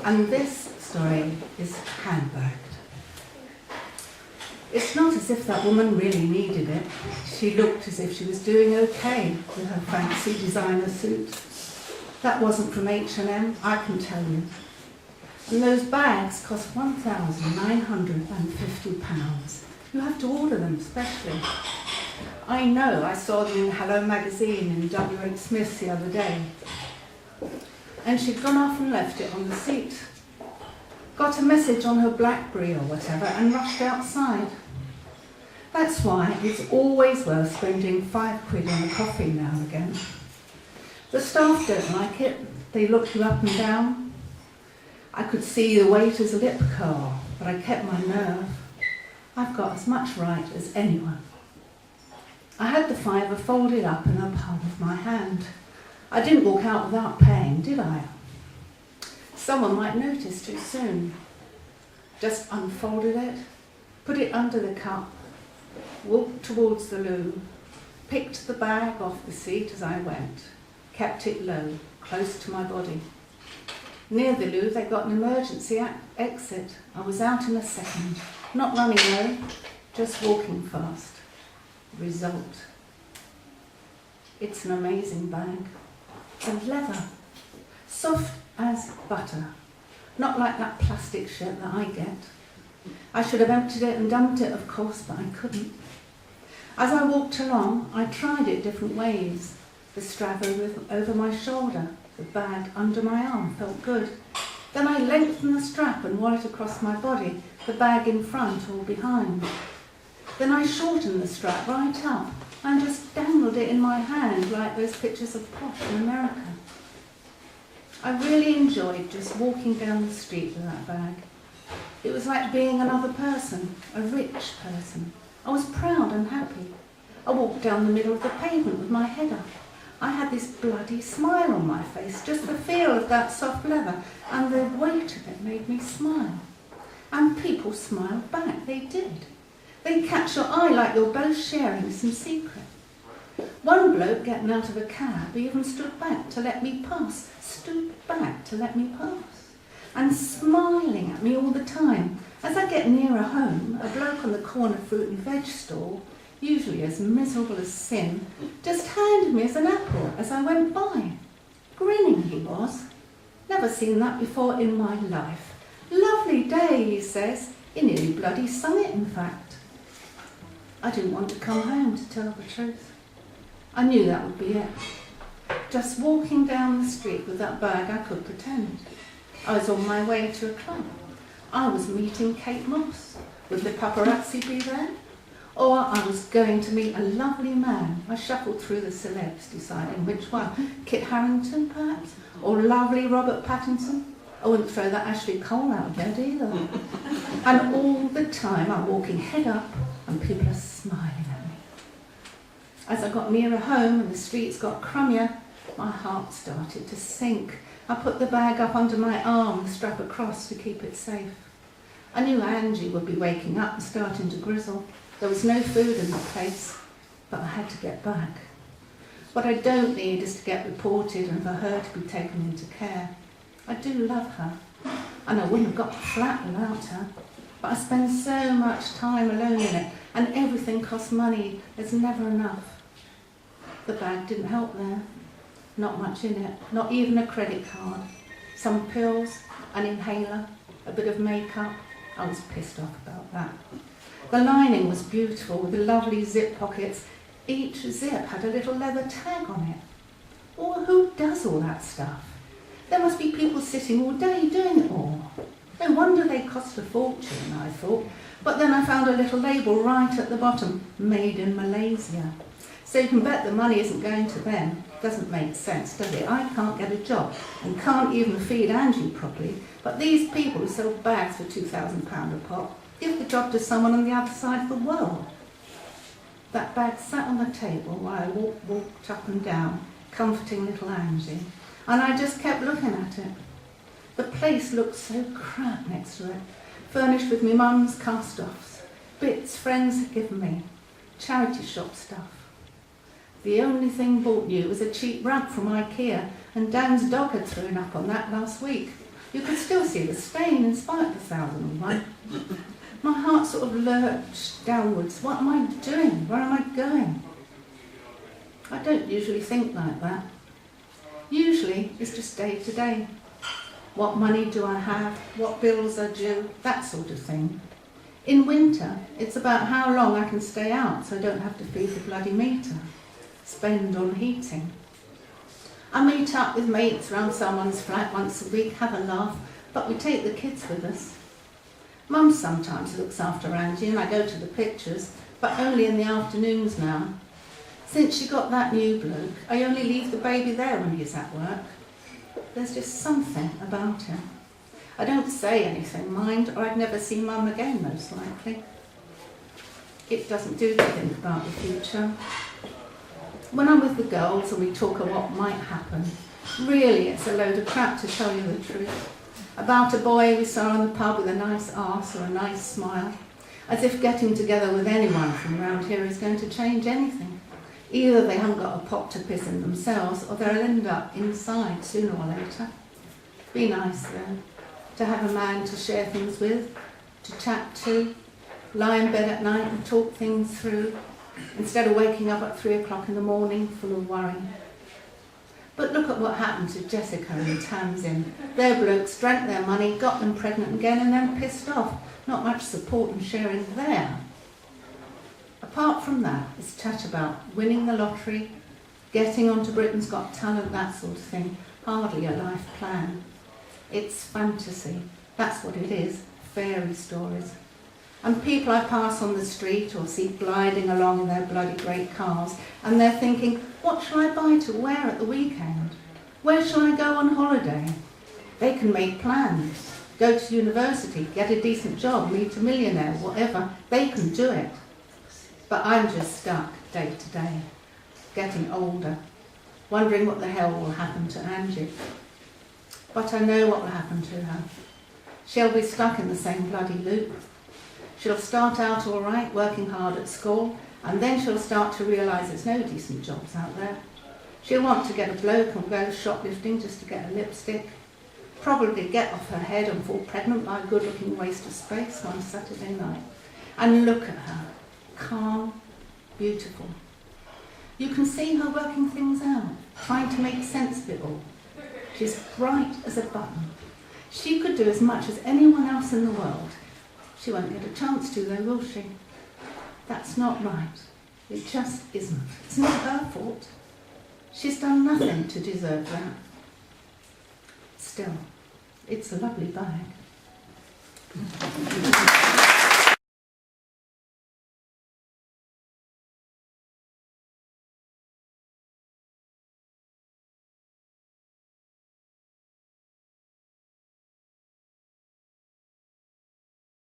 And this story is Handbagged. It's not as if that woman really needed it. She looked as if she was doing okay with her fancy designer suit. That wasn't from H&M, I can tell you. And those bags cost £1,950. You have to order them specially. I know, I saw them in Hello magazine in W.H. Smith's the other day. And she'd gone off and left it on the seat. Got a message on her BlackBerry or whatever and rushed outside. That's why it's always worth spending £5 on a coffee now and again. The staff don't like it. They look you up and down. I could see the waiter's lip curl, but I kept my nerve. I've got as much right as anyone. I had the £5 folded up in the palm of my hand. I didn't walk out without paying, did I? Someone might notice too soon. Just unfolded it, put it under the cup, walked towards the loo, picked the bag off the seat as I went, kept it low, close to my body. Near the loo, they got an emergency exit. I was out in a second, not running low, just walking fast. Result. It's an amazing bag. And leather, soft as butter. Not like that plastic shit that I get. I should have emptied it and dumped it, of course, but I couldn't. As I walked along, I tried it different ways. The strap over my shoulder, the bag under my arm felt good. Then I lengthened the strap and wore it across my body, the bag in front or behind. Then I shortened the strap right up and just dangled it in my hand like those pictures of posh in America. I really enjoyed just walking down the street with that bag. It was like being another person, a rich person. I was proud and happy. I walked down the middle of the pavement with my head up. I had this bloody smile on my face, just the feel of that soft leather, and the weight of it made me smile. And people smiled back, they did. They'd catch your eye like you're both sharing some secret. One bloke getting out of a cab even stood back to let me pass, and smiling at me all the time. As I get nearer home, a bloke on the corner fruit and veg stall, usually as miserable as sin, just handed me as an apple as I went by. Grinning he was. Never seen that before in my life. Lovely day, he says. He nearly bloody sung it, in fact. I didn't want to come home, to tell the truth. I knew that would be it. Just walking down the street with that bag, I could pretend. I was on my way to a club. I was meeting Kate Moss. Would the paparazzi be there? Or I was going to meet a lovely man. I shuffled through the celebs, deciding which one. Kit Harington, perhaps? Or lovely Robert Pattinson? I wouldn't throw that Ashley Cole out yet either. And all the time I'm walking head up and people are smiling at me. As I got nearer home and the streets got crummier, my heart started to sink. I put the bag up under my arm, the strap across to keep it safe. I knew Angie would be waking up and starting to grizzle. There was no food in the place, but I had to get back. What I don't need is to get reported and for her to be taken into care. I do love her, and I wouldn't have got the flat without her. But I spend so much time alone in it, and everything costs money. There's never enough. The bag didn't help there. Not much in it, not even a credit card. Some pills, an inhaler, a bit of makeup. I was pissed off about that. The lining was beautiful with the lovely zip pockets. Each zip had a little leather tag on it. Well, who does all that stuff? There must be people sitting all day doing it all. No wonder they cost a fortune, I thought. But then I found a little label right at the bottom, made in Malaysia. So you can bet the money isn't going to them. Doesn't make sense, does it? I can't get a job and can't even feed Angie properly. But these people who sell bags for £2,000 a pop give the job to someone on the other side of the world. That bag sat on the table while I walked up and down, comforting little Angie. And I just kept looking at it. The place looked so crap next to it, furnished with my mum's cast-offs, bits friends had given me, charity shop stuff. The only thing bought new was a cheap rug from IKEA, and Dan's dog had thrown up on that last week. You could still see the stain in spite of the 1001. My heart sort of lurched downwards. What am I doing? Where am I going? I don't usually think like that. Usually it's just day to day. What money do I have? What bills are due? That sort of thing. In winter, it's about how long I can stay out so I don't have to feed the bloody meter, spend on heating. I meet up with mates around someone's flat once a week, have a laugh, but we take the kids with us. Mum sometimes looks after Angie and I go to the pictures, but only in the afternoons now. Since she got that new bloke, I only leave the baby there when he's at work. There's just something about him. I don't say anything, mind, or I'd never see Mum again, most likely. It doesn't do to think about the future. When I'm with the girls and we talk of what might happen, really it's a load of crap to tell you the truth. About a boy we saw in the pub with a nice arse or a nice smile, as if getting together with anyone from around here is going to change anything. Either they haven't got a pot to piss in themselves or they'll end up inside sooner or later. Be nice then, to have a man to share things with, to chat to, lie in bed at night and talk things through, instead of waking up at 3 o'clock in the morning full of worry. But look at what happened to Jessica and Tamsin. Their blokes drank their money, got them pregnant again and then pissed off. Not much support and sharing there. Apart from that, it's chat about winning the lottery, getting onto Britain's Got Talent, that sort of thing. Hardly a life plan. It's fantasy. That's what it is. Fairy stories. And people I pass on the street or see gliding along in their bloody great cars, and they're thinking, what shall I buy to wear at the weekend? Where shall I go on holiday? They can make plans, go to university, get a decent job, meet a millionaire, whatever. They can do it. But I'm just stuck day to day, getting older, wondering what the hell will happen to Angie. But I know what will happen to her. She'll be stuck in the same bloody loop. She'll start out all right, working hard at school, and then she'll start to realise there's no decent jobs out there. She'll want to get a bloke and go shoplifting just to get a lipstick, probably get off her head and fall pregnant by a good-looking waste of space one Saturday night. And look at her, calm, beautiful. You can see her working things out, trying to make sense of it all. She's bright as a button. She could do as much as anyone else in the world. She won't get a chance to though, will she? That's not right. It just isn't. It's not her fault. She's done nothing to deserve that. Still, it's a lovely bag.